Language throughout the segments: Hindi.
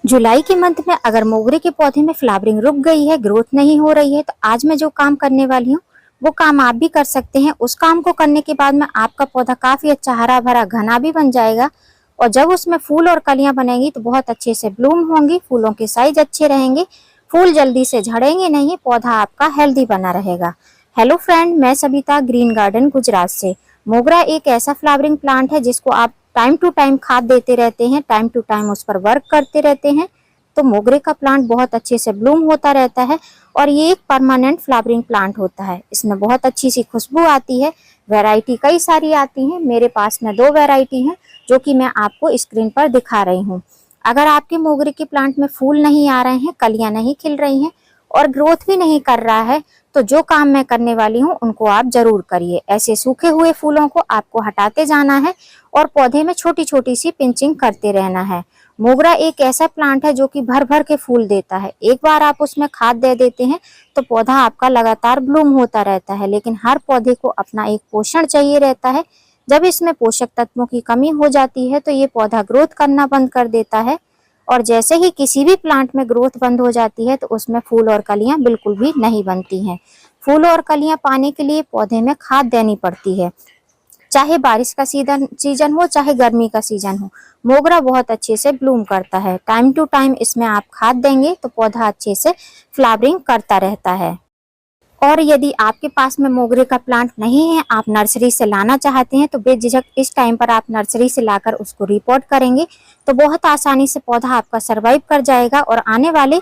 जुलाई के मंथ में अगर मोगरे के पौधे में फ्लावरिंग रुक गई है, ग्रोथ नहीं हो रही है, तो आज मैं जो काम करने वाली हूँ वो काम आप भी कर सकते हैं। उस काम को करने के बाद में आपका पौधा काफी अच्छा हरा भरा घना भी बन जाएगा और जब उसमें फूल और कलियां बनेंगी तो बहुत अच्छे से ब्लूम होंगी, फूलों के साइज अच्छे रहेंगे, फूल जल्दी से झड़ेंगे नहीं, पौधा आपका हेल्दी बना रहेगा। हेलो फ्रेंड, मैं सबिता ग्रीन गार्डन गुजरात से। मोगरा एक ऐसा फ्लावरिंग प्लांट है जिसको आप टाइम टू टाइम खाद देते रहते हैं, टाइम टू टाइम उस पर वर्क करते रहते हैं तो मोगरे का प्लांट बहुत अच्छे से ब्लूम होता रहता है और ये एक परमानेंट फ्लावरिंग प्लांट होता है। इसमें बहुत अच्छी सी खुशबू आती है, वैरायटी कई सारी आती हैं। मेरे पास में 2 वैरायटी हैं जो कि मैं आपको स्क्रीन पर दिखा रही हूँ। अगर आपके मोगरे के प्लांट में फूल नहीं आ रहे हैं, कलियां नहीं खिल रही हैं और ग्रोथ भी नहीं कर रहा है तो जो काम मैं करने वाली हूँ उनको आप जरूर करिए। ऐसे सूखे हुए फूलों को आपको हटाते जाना है और पौधे में छोटी छोटी सी पिंचिंग करते रहना है। मोगरा एक ऐसा प्लांट है जो कि भर भर के फूल देता है। एक बार आप उसमें खाद दे देते हैं तो पौधा आपका लगातार ब्लूम होता रहता है, लेकिन हर पौधे को अपना एक पोषण चाहिए रहता है। जब इसमें पोषक तत्वों की कमी हो जाती है तो ये पौधा ग्रोथ करना बंद कर देता है और जैसे ही किसी भी प्लांट में ग्रोथ बंद हो जाती है तो उसमें फूल और कलियां बिल्कुल भी नहीं बनती हैं। फूल और कलियां पाने के लिए पौधे में खाद देनी पड़ती है, चाहे बारिश का सीजन हो चाहे गर्मी का सीजन हो। मोगरा बहुत अच्छे से ब्लूम करता है। टाइम टू टाइम इसमें आप खाद देंगे तो पौधा अच्छे से फ्लावरिंग करता रहता है। और यदि आपके पास में मोगरे का प्लांट नहीं है, आप नर्सरी से लाना चाहते हैं तो बेझिझक इस टाइम पर आप नर्सरी से लाकर उसको रिपोर्ट करेंगे तो बहुत आसानी से पौधा आपका सरवाइव कर जाएगा और आने वाले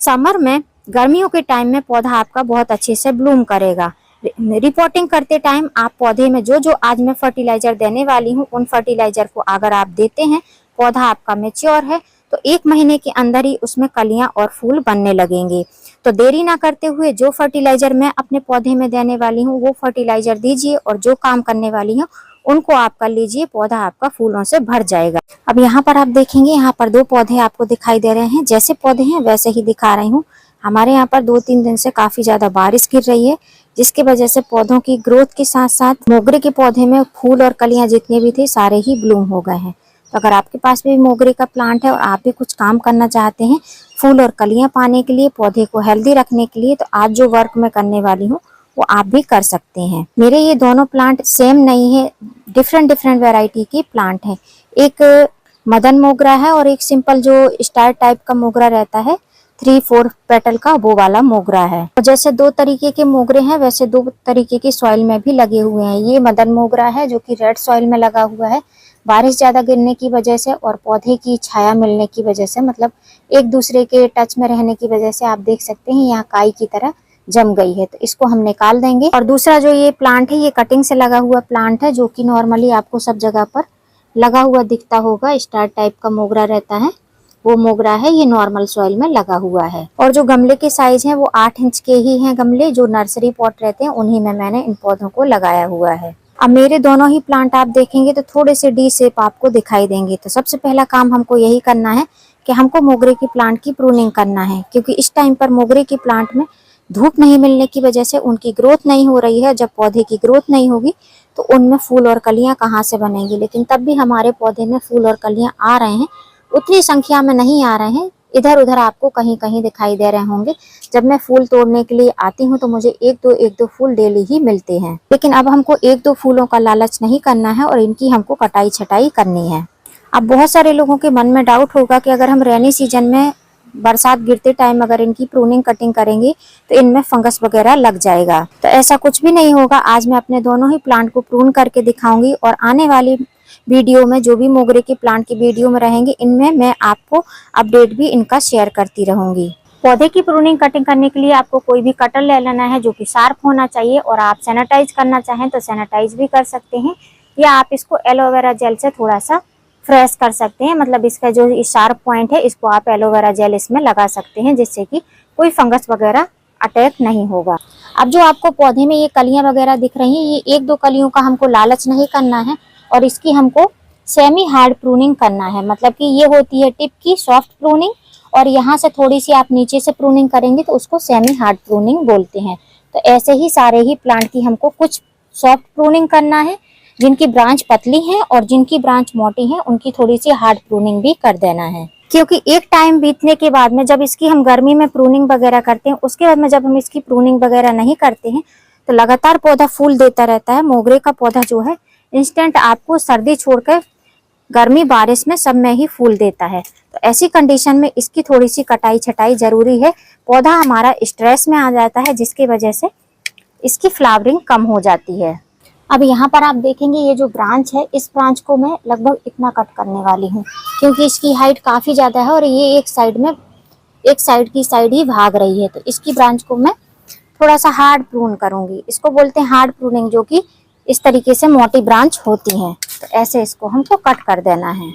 समर में, गर्मियों के टाइम में पौधा आपका बहुत अच्छे से ब्लूम करेगा। रिपोर्टिंग करते टाइम आप पौधे में जो जो आज मैं फर्टिलाइजर देने वाली हूँ उन फर्टिलाइजर को अगर आप देते हैं, पौधा आपका मेच्योर है तो 1 महीने के अंदर ही उसमें कलियां और फूल बनने लगेंगे। तो देरी ना करते हुए जो फर्टिलाइजर मैं अपने पौधे में देने वाली हूँ वो फर्टिलाइजर दीजिए और जो काम करने वाली हूँ उनको आप कर लीजिए, पौधा आपका फूलों से भर जाएगा। अब यहाँ पर आप देखेंगे, यहाँ पर 2 पौधे आपको दिखाई दे रहे हैं। जैसे पौधे हैं वैसे ही दिखा रही हूँ। हमारे यहाँ पर 2-3 दिन से काफी ज्यादा बारिश गिर रही है जिसकी वजह से पौधों की ग्रोथ के साथ साथ मोगरे के पौधे में फूल और कलियां जितने भी थे सारे ही ब्लूम हो गए हैं। तो अगर आपके पास भी मोगरे का प्लांट है और आप भी कुछ काम करना चाहते हैं फूल और कलियां पाने के लिए, पौधे को हेल्दी रखने के लिए, तो आज जो वर्क मैं करने वाली हूँ वो आप भी कर सकते हैं। मेरे ये दोनों प्लांट सेम नहीं है, डिफरेंट डिफरेंट वैरायटी के प्लांट हैं। एक मदन मोगरा है और एक सिंपल जो स्टार टाइप का मोगरा रहता है 3-4 पेटल का, वो वाला मोगरा है। और जैसे 2 तरीके के मोगरे हैं वैसे 2 तरीके के सॉइल में भी लगे हुए हैं। ये मदन मोगरा है जो कि रेड सॉइल में लगा हुआ है। बारिश ज्यादा गिरने की वजह से और पौधे की छाया मिलने की वजह से, मतलब एक दूसरे के टच में रहने की वजह से आप देख सकते हैं यहाँ काई की तरह जम गई है, तो इसको हम निकाल देंगे। और दूसरा जो ये प्लांट है ये कटिंग से लगा हुआ प्लांट है जो कि नॉर्मली आपको सब जगह पर लगा हुआ दिखता होगा। स्टार टाइप का मोगरा रहता है वो मोगरा है, ये नॉर्मल सॉइल में लगा हुआ है। और जो गमले के साइज हैं वो 8 इंच के ही हैं गमले, जो नर्सरी पॉट रहते हैं उन्हीं में मैंने इन पौधों को लगाया हुआ है। अब मेरे दोनों ही प्लांट आप देखेंगे तो थोड़े से डी शेप आपको दिखाई देंगे। तो सबसे पहला काम हमको यही करना है कि हमको मोगरे की प्लांट की प्रूनिंग करना है, क्योंकि इस टाइम पर मोगरे की प्लांट में धूप नहीं मिलने की वजह से उनकी ग्रोथ नहीं हो रही है। जब पौधे की ग्रोथ नहीं होगी तो उनमें फूल और कलियां कहाँ से बनेंगी। लेकिन तब भी हमारे पौधे में फूल और कलियां आ रहे हैं, उतनी संख्या में नहीं आ रहे हैं, इधर उधर आपको कहीं कहीं दिखाई दे रहे होंगे। जब मैं फूल तोड़ने के लिए आती हूँ तो मुझे एक दो फूल डेली ही मिलते हैं। लेकिन अब हमको 1-2 फूलों का लालच नहीं करना है और इनकी हमको कटाई छटाई करनी है। अब बहुत सारे लोगों के मन में डाउट होगा कि अगर हम रेनी सीजन में बरसात गिरते टाइम अगर इनकी प्रूनिंग कटिंग करेंगे तो इनमें फंगस वगैरह लग जाएगा। तो ऐसा कुछ भी नहीं होगा। आज मैं अपने दोनों ही प्लांट को प्रून करके दिखाऊंगी और आने वाली वीडियो में जो भी मोगरे के प्लांट की वीडियो में रहेंगे इनमें मैं आपको अपडेट भी इनका शेयर करती रहूंगी। पौधे की प्रूनिंग कटिंग करने के लिए आपको कोई भी कटर ले लेना है जो कि शार्प होना चाहिए, और आप सैनिटाइज करना चाहें तो सैनिटाइज भी कर सकते हैं, या आप इसको एलोवेरा जेल से थोड़ा सा फ्रेश कर सकते हैं। मतलब इसका जो शार्प पॉइंट है इसको आप एलोवेरा जेल इसमें लगा सकते हैं जिससे कि कोई फंगस वगैरह अटैक नहीं होगा। अब जो आपको पौधे में ये कलियां वगैरह दिख रही हैं, ये 1-2 कलियों का हमको लालच नहीं करना है और इसकी हमको सेमी हार्ड प्रूनिंग करना है। मतलब कि ये होती है टिप की सॉफ्ट प्रूनिंग, और यहाँ से थोड़ी सी आप नीचे से प्रूनिंग करेंगे तो उसको सेमी हार्ड प्रूनिंग बोलते हैं। तो ऐसे ही सारे ही प्लांट की हमको कुछ सॉफ्ट प्रूनिंग करना है, जिनकी ब्रांच पतली है और जिनकी ब्रांच मोटी है उनकी थोड़ी सी हार्ड प्रूनिंग भी कर देना है। क्योंकि एक टाइम बीतने के बाद में जब इसकी हम गर्मी में प्रूनिंग वगैरह करते हैं, उसके बाद में जब हम इसकी प्रूनिंग वगैरह नहीं करते हैं तो लगातार पौधा फूल देता रहता है। मोगरे का पौधा जो है इंस्टेंट आपको सर्दी छोड़कर गर्मी बारिश में सब में ही फूल देता है। तो ऐसी कंडीशन में इसकी थोड़ी सी कटाई छटाई जरूरी है। पौधा हमारा स्ट्रेस में आ जाता है जिसकी वजह से इसकी फ्लावरिंग कम हो जाती है। अब यहाँ पर आप देखेंगे ये जो ब्रांच है, इस ब्रांच को मैं लगभग इतना कट करने वाली हूँ क्योंकि इसकी हाइट काफी ज्यादा है और ये एक साइड की साइड ही भाग रही है। तो इसकी ब्रांच को मैं थोड़ा सा हार्ड प्रून करूंगी। इसको बोलते हैं हार्ड प्रूनिंग, जो कि इस तरीके से मोटी ब्रांच होती हैं। तो ऐसे इसको हमको कट कर देना है।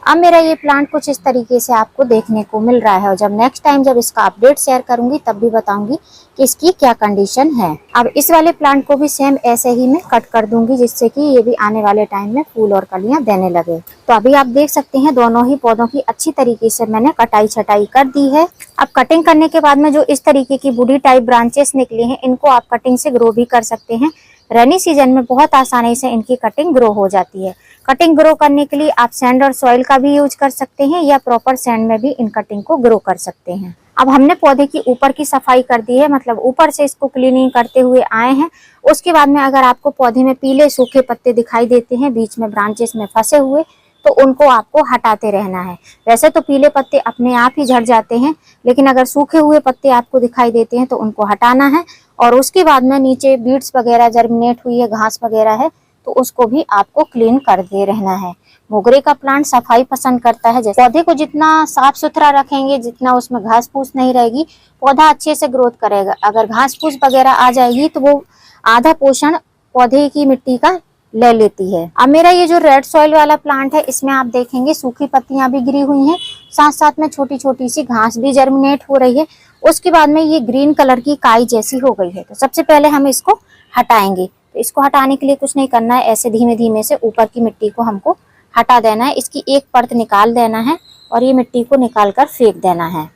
अब मेरा ये प्लांट कुछ इस तरीके से आपको देखने को मिल रहा है और जब नेक्स्ट टाइम जब इसका अपडेट शेयर करूंगी तब भी बताऊंगी कि इसकी क्या कंडीशन है। अब इस वाले प्लांट को भी सेम ऐसे ही मैं कट कर दूंगी जिससे कि ये भी आने वाले टाइम में फूल और कलियां देने लगे। तो अभी आप देख सकते हैं दोनों ही पौधों की अच्छी तरीके से मैंने कटाई छटाई कर दी है। अब कटिंग करने के बाद में जो इस तरीके की बूढ़ी टाइप ब्रांचेस निकली हैं, इनको आप कटिंग से ग्रो भी कर सकते हैं। रेनी सीजन में बहुत आसानी से इनकी कटिंग ग्रो हो जाती है। कटिंग ग्रो करने के लिए आप सैंड और सॉइल का भी यूज कर सकते हैं या प्रॉपर सैंड में भी इन कटिंग को ग्रो कर सकते हैं। अब हमने पौधे की ऊपर की सफाई कर दी है, मतलब ऊपर से इसको क्लीनिंग करते हुए आए हैं। उसके बाद में अगर आपको पौधे में पीले सूखे पत्ते दिखाई देते हैं बीच में ब्रांचेस में फंसे हुए, तो उनको आपको हटाते रहना है। वैसे तो पीले पत्ते अपने आप ही झड़ जाते हैं, लेकिन अगर सूखे हुए पत्ते आपको दिखाई देते हैं तो उनको हटाना है। और उसके बाद में नीचे बीड्स वगैरह जर्मिनेट हुई है, घास वगैरह है, तो उसको भी आपको क्लीन कर दे रहना है। मोगरे का प्लांट सफाई पसंद करता है। जैसे पौधे को जितना साफ सुथरा रखेंगे, जितना उसमें घास फूस नहीं रहेगी, पौधा अच्छे से ग्रोथ करेगा। अगर घास फूस वगैरह आ जाएगी तो वो आधा पोषण पौधे की मिट्टी का ले लेती है। अब मेरा ये जो रेड सॉइल वाला प्लांट है, इसमें आप देखेंगे सूखी पत्तियां भी गिरी हुई हैं, साथ साथ में छोटी छोटी सी घास भी जर्मिनेट हो रही है। उसके बाद में ये ग्रीन कलर की काई जैसी हो गई है। तो सबसे पहले हम इसको हटाएंगे। तो इसको हटाने के लिए कुछ नहीं करना है, ऐसे धीमे धीमे से ऊपर की मिट्टी को हमको हटा देना है। इसकी एक परत निकाल देना है और ये मिट्टी को निकाल कर फेंक देना है।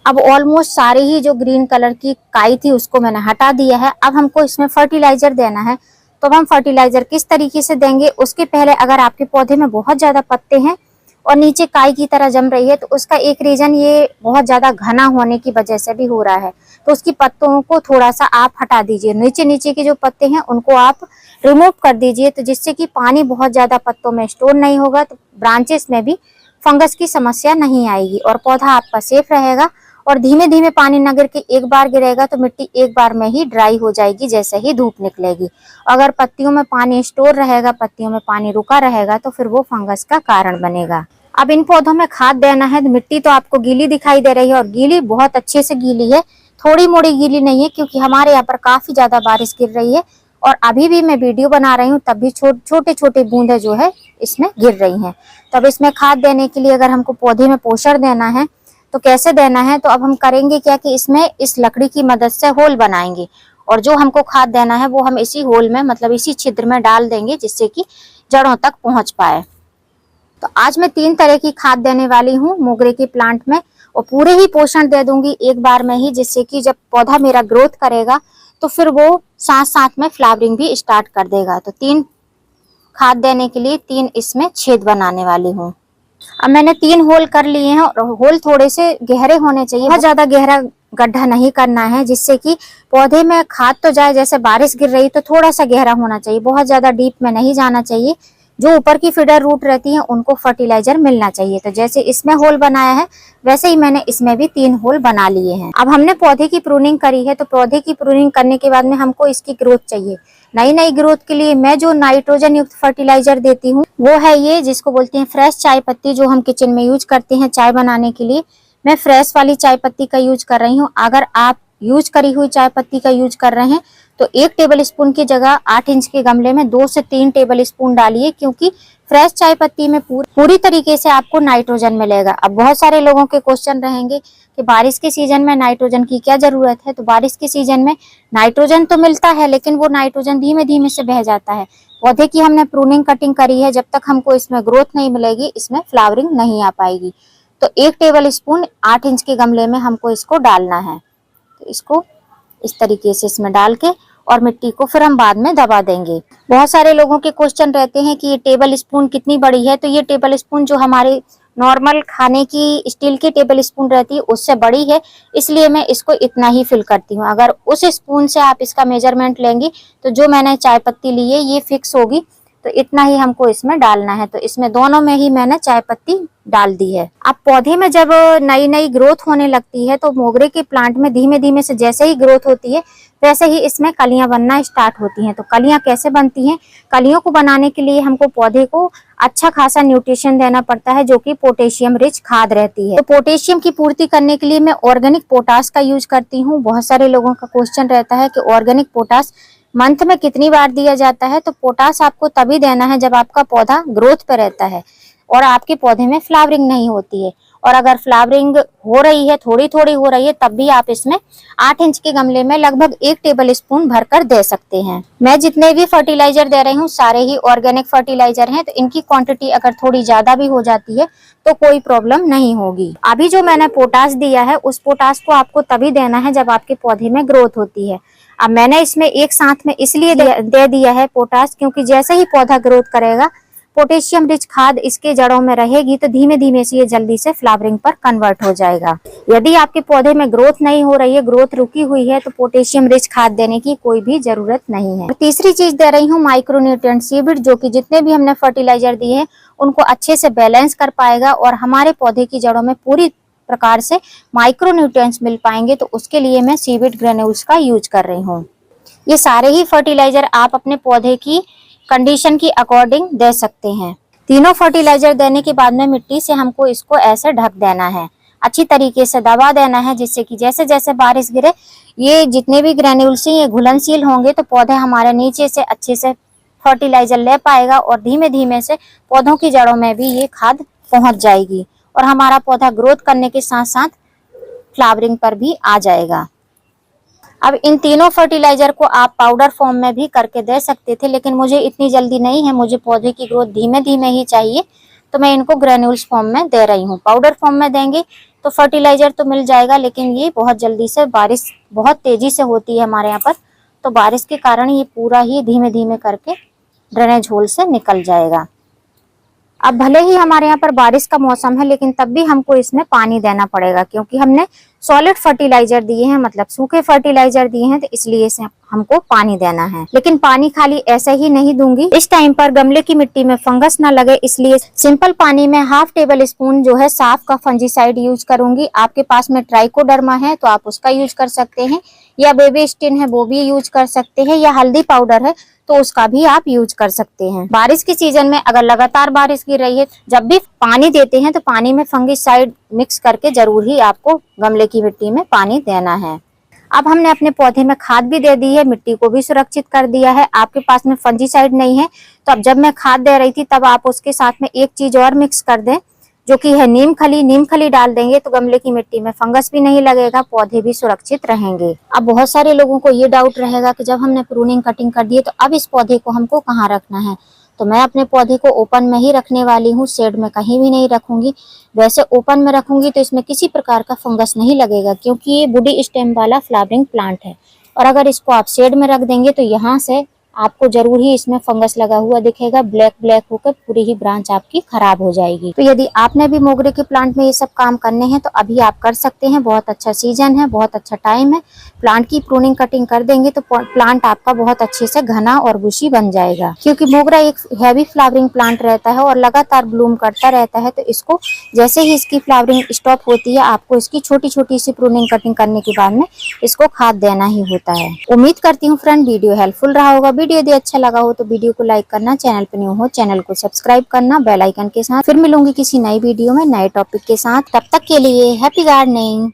अब ऑलमोस्ट सारे ही जो ग्रीन कलर की काई थी उसको मैंने हटा दिया है। अब हमको इसमें फर्टिलाइजर देना है। तो हम फर्टिलाइजर किस तरीके से देंगे, उसके पहले अगर आपके पौधे में बहुत ज्यादा पत्ते हैं और नीचे काई की तरह जम रही है, तो उसका एक रीजन ये बहुत ज्यादा घना होने की वजह से भी हो रहा है। तो उसकी पत्तों को थोड़ा सा आप हटा दीजिए। नीचे नीचे के जो पत्ते हैं उनको आप रिमूव कर दीजिए, तो जिससे कि पानी बहुत ज्यादा पत्तों में स्टोर नहीं होगा, तो ब्रांचेस में भी फंगस की समस्या नहीं आएगी और पौधा आपका सेफ रहेगा। और धीमे धीमे पानी न गिर के एक बार गिरेगा तो मिट्टी एक बार में ही ड्राई हो जाएगी जैसे ही धूप निकलेगी। अगर पत्तियों में पानी स्टोर रहेगा, पत्तियों में पानी रुका रहेगा, तो फिर वो फंगस का कारण बनेगा। अब इन पौधों में खाद देना है। मिट्टी तो आपको गीली दिखाई दे रही है और गीली बहुत अच्छे से गीली है, थोड़ी मोड़ी गीली नहीं है, क्योंकि हमारे यहाँ पर काफी ज्यादा बारिश गिर रही है और अभी भी मैं वीडियो बना रही हूँ तब भी छोटे छोटे बूंदे जो है इसमें गिर रही हैं। तब इसमें खाद देने के लिए अगर हमको पौधे में पोषण देना है तो कैसे देना है, तो अब हम करेंगे क्या कि इसमें इस लकड़ी की मदद से होल बनाएंगे और जो हमको खाद देना है वो हम इसी होल में, मतलब इसी छिद्र में डाल देंगे जिससे कि जड़ों तक पहुंच पाए। तो आज मैं 3 तरह की खाद देने वाली हूँ मोगरे के प्लांट में और पूरे ही पोषण दे दूंगी एक बार में ही, जिससे कि जब पौधा मेरा ग्रोथ करेगा तो फिर वो साथ साथ में फ्लावरिंग भी स्टार्ट कर देगा। तो 3 खाद देने के लिए 3 इसमें छेद बनाने वाली हूँ। अब मैंने 3 होल कर लिए हैं और होल थोड़े से गहरे होने चाहिए, बहुत ज्यादा गहरा गड्ढा नहीं करना है, जिससे कि पौधे में खाद तो जाए। जैसे बारिश गिर रही तो थोड़ा सा गहरा होना चाहिए, बहुत ज्यादा डीप में नहीं जाना चाहिए। जो ऊपर की फीडर रूट रहती है उनको फर्टिलाइजर मिलना चाहिए। तो जैसे इसमें होल बनाया है वैसे ही मैंने इसमें भी 3 होल बना लिए हैं। अब हमने पौधे की प्रूनिंग करी है, तो पौधे की प्रूनिंग करने के बाद में हमको इसकी ग्रोथ चाहिए। नई नई ग्रोथ के लिए मैं जो नाइट्रोजन युक्त फर्टिलाइजर देती हूँ वो है ये, जिसको बोलते हैं फ्रेश चाय पत्ती, जो हम किचन में यूज करते हैं चाय बनाने के लिए। मैं फ्रेश वाली चाय पत्ती का यूज कर रही हूँ। अगर आप यूज करी हुई चाय पत्ती का यूज कर रहे हैं तो 1 टेबल स्पून की जगह 8 इंच के गमले में 2 से 3 टेबल स्पून डालिए, क्योंकि फ्रेश चाय पत्ती में पूरी तरीके से आपको नाइट्रोजन मिलेगा। अब बहुत सारे लोगों के क्वेश्चन रहेंगे कि बारिश के सीजन में नाइट्रोजन की क्या जरूरत है। तो बारिश के सीजन में नाइट्रोजन तो मिलता है, लेकिन वो नाइट्रोजन धीमे धीमे से बह जाता है। पौधे की हमने प्रूनिंग कटिंग करी है, जब तक हमको इसमें ग्रोथ नहीं मिलेगी इसमें फ्लावरिंग नहीं आ पाएगी। तो 1 टेबल स्पून 8 इंच के गमले में हमको इसको डालना है। तो इसको इस तरीके से इसमें डाल के और मिट्टी को फिर हम बाद में दबा देंगे। बहुत सारे लोगों के क्वेश्चन रहते हैं कि ये टेबल स्पून कितनी बड़ी है। तो ये टेबल स्पून जो हमारे नॉर्मल खाने की स्टील की टेबल स्पून रहती है उससे बड़ी है, इसलिए मैं इसको इतना ही फिल करती हूँ। अगर उस स्पून से आप इसका मेजरमेंट लेंगी तो जो मैंने चाय पत्ती ली है ये फिक्स होगी, तो इतना ही हमको इसमें डालना है। तो इसमें दोनों में ही मैंने चाय पत्ती डाल दी है। अब पौधे में जब नई नई ग्रोथ होने लगती है तो मोगरे के प्लांट में धीमे धीमे से जैसे ही ग्रोथ होती है वैसे ही इसमें कलियां बनना स्टार्ट होती हैं। तो कलियां कैसे बनती हैं? कलियों को बनाने के लिए हमको पौधे को अच्छा खासा न्यूट्रिशन देना पड़ता है, जो कि पोटेशियम रिच खाद रहती है। तो पोटेशियम की पूर्ति करने के लिए मैं ऑर्गेनिक पोटाश का यूज करती हूँ। बहुत सारे लोगों का क्वेश्चन रहता है कि ऑर्गेनिक पोटाश मंथ में कितनी बार दिया जाता है? तो पोटाश आपको तभी देना है जब आपका पौधा ग्रोथ पे रहता है और आपके पौधे में फ्लावरिंग नहीं होती है। और अगर फ्लावरिंग हो रही है, थोड़ी थोड़ी हो रही है, तब भी आप इसमें 8 इंच के गमले में लगभग 1 टेबल स्पून भरकर दे सकते हैं। मैं जितने भी फर्टिलाइजर दे रही हूँ सारे ही ऑर्गेनिक फर्टिलाइजर हैं, तो इनकी क्वांटिटी अगर थोड़ी ज्यादा भी हो जाती है तो कोई प्रॉब्लम नहीं होगी। अभी जो मैंने पोटाश दिया है उस पोटाश को आपको तभी देना है जब आपके पौधे में ग्रोथ होती है। अब मैंने इसमें एक साथ में इसलिए दे दिया है पोटाश, क्योंकि जैसे ही पौधा ग्रोथ करेगा पोटेशियम रिच खाद इसके जड़ों में रहेगी तो धीमे धीमे से ये जल्दी से फ्लावरिंग पर कन्वर्ट हो जाएगा। यदि आपके पौधे में ग्रोथ नहीं हो रही है, ग्रोथ रुकी हुई है, तो पोटेशियम रिच खाद देने की कोई भी जरूरत नहीं है। तीसरी चीज दे रही हूँ माइक्रोन्यूट्रिएंट सीविड, जो कि जितने भी हमने फर्टिलाइजर दिए हैं उनको अच्छे से बैलेंस कर पाएगा और हमारे पौधे की जड़ों में पूरी प्रकार से माइक्रोन्यूट्रिएंट्स मिल पाएंगे। तो उसके लिए मैं सीविड ग्रेन्यूल्स का यूज कर रही हूँ। ये सारे ही फर्टिलाइजर आप अपने पौधे की कंडीशन की अकॉर्डिंग दे सकते हैं। तीनों फर्टिलाइजर देने के बाद में मिट्टी से हमको इसको ऐसे ढक देना है, अच्छी तरीके से दबा देना है, जिससे कि जैसे जैसे बारिश गिरे ये जितने भी ग्रेन्यूल्स हैं ये घुलनशील होंगे तो पौधे हमारे नीचे से अच्छे से फर्टिलाइजर ले पाएगा और धीमे धीमे से पौधों की जड़ों में भी ये खाद पहुंच जाएगी और हमारा पौधा ग्रोथ करने के साथ साथ फ्लावरिंग पर भी आ जाएगा। अब इन तीनों फर्टिलाइजर को आप पाउडर फॉर्म में भी करके दे सकते थे, लेकिन मुझे इतनी जल्दी नहीं है, मुझे पौधे की ग्रोथ धीमे धीमे ही चाहिए, तो मैं इनको ग्रेन्यूल्स फॉर्म में दे रही हूँ। पाउडर फॉर्म में देंगे तो फर्टिलाइजर तो मिल जाएगा, लेकिन ये बहुत जल्दी से, बारिश बहुत तेजी से होती है हमारे यहाँ पर, तो बारिश के कारण ये पूरा ही धीमे धीमे करके ड्रेनेज होल से निकल जाएगा। अब भले ही हमारे यहाँ पर बारिश का मौसम है, लेकिन तब भी हमको इसमें पानी देना पड़ेगा, क्योंकि हमने सॉलिड फर्टिलाइजर दिए हैं, मतलब सूखे फर्टिलाइजर दिए हैं, तो इसलिए इसे हमको पानी देना है। लेकिन पानी खाली ऐसे ही नहीं दूंगी, इस टाइम पर गमले की मिट्टी में फंगस ना लगे, इसलिए सिंपल पानी में 1/2 टेबल स्पून जो है साफ का फंजीसाइड यूज करूंगी। आपके पास में ट्राइकोडर्मा है तो आप उसका यूज कर सकते हैं, या बेबी स्टिन है वो भी यूज कर सकते हैं, या हल्दी पाउडर है तो उसका भी आप यूज कर सकते हैं। बारिश के सीजन में अगर लगातार बारिश गिर रही है, जब भी पानी देते हैं तो पानी में फंगिसाइड मिक्स करके जरूर ही आपको गमले की मिट्टी में पानी देना है। अब हमने अपने पौधे में खाद भी दे दी है, मिट्टी को भी सुरक्षित कर दिया है। आपके पास में फंजीसाइड नहीं है तो अब जब मैं खाद दे रही थी तब आप उसके साथ में एक चीज और मिक्स कर दें, जो कि है नीम खली। नीम खली डाल देंगे तो गमले की मिट्टी में फंगस भी नहीं लगेगा, पौधे भी सुरक्षित रहेंगे। अब बहुत सारे लोगों को ये डाउट रहेगा कि जब हमने प्रूनिंग कटिंग कर दी है तो अब इस पौधे को हमको कहाँ रखना है। तो मैं अपने पौधे को ओपन में ही रखने वाली हूँ, शेड में कहीं भी नहीं रखूंगी। वैसे ओपन में रखूंगी तो इसमें किसी प्रकार का फंगस नहीं लगेगा, क्योंकि ये वुडी स्टेम वाला फ्लावरिंग प्लांट है। और अगर इसको आप शेड में रख देंगे तो यहाँ से आपको जरूर ही इसमें फंगस लगा हुआ दिखेगा, ब्लैक ब्लैक होकर पूरी ही ब्रांच आपकी खराब हो जाएगी। तो यदि आपने भी मोगरे के प्लांट में ये सब काम करने हैं तो अभी आप कर सकते हैं। बहुत अच्छा सीजन है, बहुत अच्छा टाइम है। प्लांट की प्रूनिंग कटिंग कर देंगे तो प्लांट आपका बहुत अच्छे से घना और बुशी बन जाएगा, क्योंकि मोगरा एक हैवी फ्लावरिंग प्लांट रहता है और लगातार ब्लूम करता रहता है। तो इसको जैसे ही इसकी फ्लावरिंग स्टॉप होती है आपको इसकी छोटी छोटी सी प्रूनिंग कटिंग करने के बाद में इसको खाद देना ही होता है। उम्मीद करती हूँ फ्रेंड वीडियो हेल्पफुल रहा होगा। वीडियो यदि अच्छा लगा हो तो वीडियो को लाइक करना, चैनल पर न्यू हो चैनल को सब्सक्राइब करना बेल आइकन के साथ। फिर मिलूंगी किसी नई वीडियो में नए टॉपिक के साथ, तब तक के लिए हैप्पी गार्डनिंग।